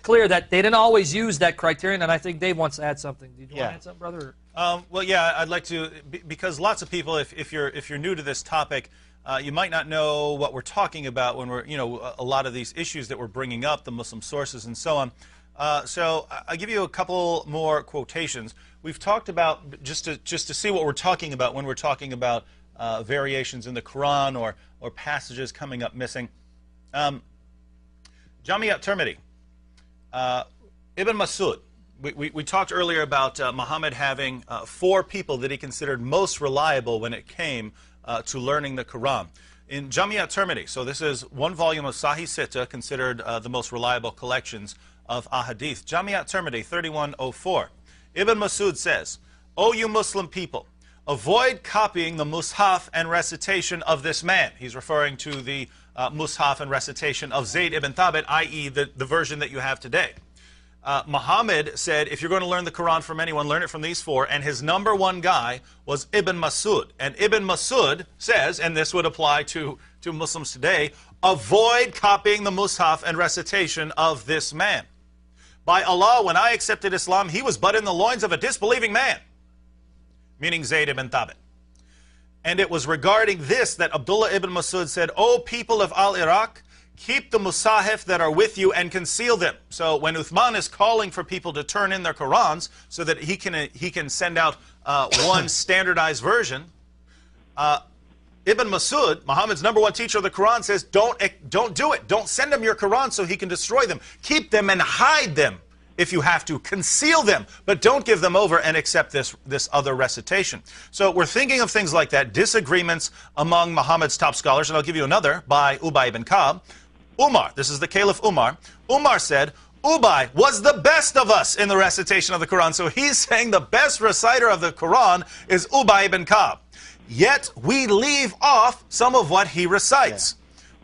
clear that they didn't always use that criterion, and I think Dave wants to add something. Do you want to add something, brother? Well, yeah, I'd like to, because lots of people, if you're new to this topic, you might not know what we're talking about when we're, a lot of these issues that we're bringing up, the Muslim sources and so on. So I'll give you a couple more quotations. We've talked about, just to see what we're talking about when we're talking about variations in the Quran or passages coming up missing. Jami' at-Tirmidhi, Ibn Masud. We talked earlier about Muhammad having 4 people that he considered most reliable when it came to learning the Quran. In Jami' at-Tirmidhi, so this is one volume of Sahih Sitta, considered the most reliable collections of ahadith. Jami' at-Tirmidhi 3104. Ibn Masud says, "O you Muslim people, avoid copying the mushaf and recitation of this man." He's referring to the mushaf and recitation of Zayd ibn Thabit, i.e. the version that you have today. Muhammad said, if you're going to learn the Quran from anyone, learn it from these 4, and his number 1 guy was Ibn Masud. And Ibn Masud says, and this would apply to Muslims today, avoid copying the mushaf and recitation of this man. By Allah, when I accepted Islam, he was but in the loins of a disbelieving man, meaning Zayd ibn Thabit. And it was regarding this that Abdullah ibn Masud said, "O people of Al-Iraq, keep the musahif that are with you and conceal them." So when Uthman is calling for people to turn in their Qurans so that he can send out one standardized version, Ibn Masud, Muhammad's number 1 teacher of the Quran, says, don't do it. Don't send him your Quran so he can destroy them. Keep them and hide them if you have to. Conceal them, but don't give them over and accept this other recitation. So we're thinking of things like that, disagreements among Muhammad's top scholars, and I'll give you another by Ubay ibn Ka'b. Umar, this is the Caliph Umar. Umar said, Ubay was the best of us in the recitation of the Quran. So he's saying the best reciter of the Quran is Ubay ibn Ka'b. Yet we leave off some of what he recites.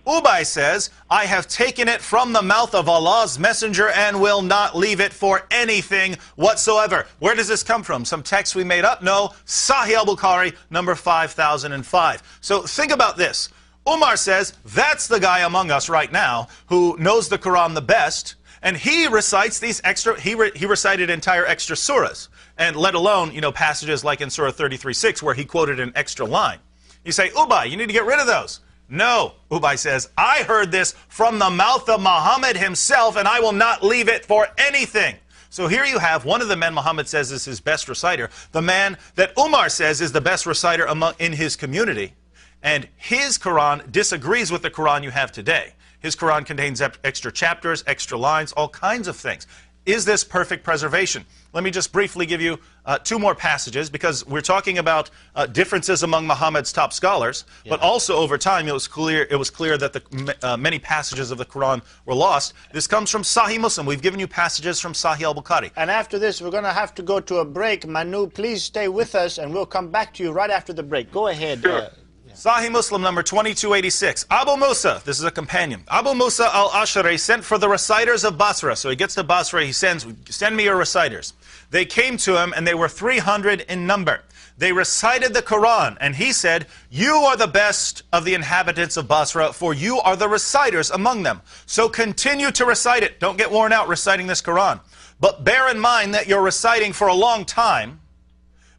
Ubay says, I have taken it from the mouth of Allah's messenger and will not leave it for anything whatsoever. Where does this come from? Some text we made up? No. Sahih al-Bukhari, number 5005. So think about this. Umar says, that's the guy among us right now who knows the Quran the best, and he recites these extra, he recited entire extra surahs, and let alone, passages like in Surah 33:6 where he quoted an extra line. You say, Ubay, you need to get rid of those. No, Ubay says, I heard this from the mouth of Muhammad himself, and I will not leave it for anything. So here you have one of the men Muhammad says is his best reciter, the man that Umar says is the best reciter in his community. And his Quran disagrees with the Quran you have today. His Quran contains extra chapters, extra lines, all kinds of things. Is this perfect preservation? Let me just briefly give you 2 more passages, because we're talking about differences among Muhammad's top scholars, but also over time it was clear that many passages of the Quran were lost. This comes from Sahih Muslim. We've given you passages from Sahih al-Bukhari. And after this, we're going to have to go to a break. Manu, please stay with us, and we'll come back to you right after the break. Go ahead. Sure. Sahih Muslim number 2286. Abu Musa, this is a companion. Abu Musa al-Ash'ari sent for the reciters of Basra. So he gets to Basra, he send me your reciters. They came to him, and they were 300 in number. They recited the Quran, and he said, you are the best of the inhabitants of Basra, for you are the reciters among them. So continue to recite it. Don't get worn out reciting this Quran. But bear in mind that you're reciting for a long time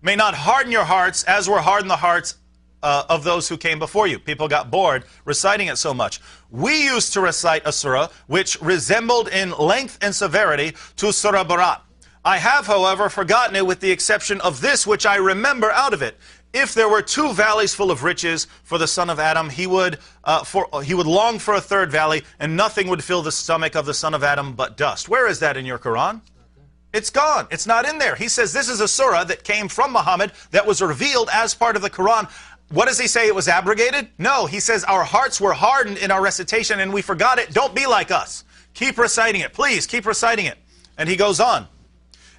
may not harden your hearts as were hardened the hearts of those who came before you. People got bored reciting it so much. We used to recite a surah which resembled in length and severity to Surah Barat. I have, however, forgotten it with the exception of this which I remember out of it. If there were 2 valleys full of riches for the son of Adam, he would long for a 3rd valley, and nothing would fill the stomach of the son of Adam but dust. Where is that in your Quran? It's gone. It's not in there. He says this is a surah that came from Muhammad that was revealed as part of the Quran. What does he say? It was abrogated? No, he says our hearts were hardened in our recitation and we forgot it. Don't be like us. Keep reciting it. Please, keep reciting it. And he goes on.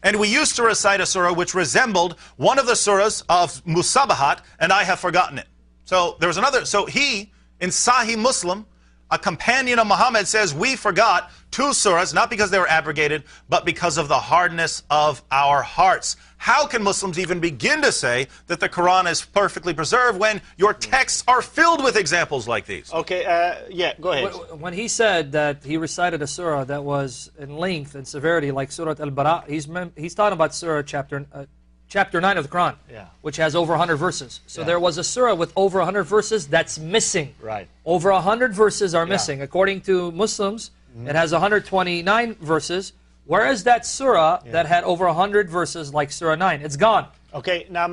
And we used to recite a surah which resembled one of the surahs of Musabahat, and I have forgotten it. So there was another. So he, in Sahih Muslim, a companion of Muhammad, says, we forgot 2 surahs, not because they were abrogated, but because of the hardness of our hearts. How can Muslims even begin to say that the Quran is perfectly preserved when your texts are filled with examples like these? Okay, yeah, go ahead. When he said that he recited a surah that was in length and severity like Surah Al-Bara, he's talking about Surah chapter 9 of the Quran, which has over 100 verses. So there was a surah with over 100 verses that's missing. Right. Over 100 verses are missing. According to Muslims, it has 129 verses. Where is that surah that had over 100 verses like Surah 9? It's gone. Okay, now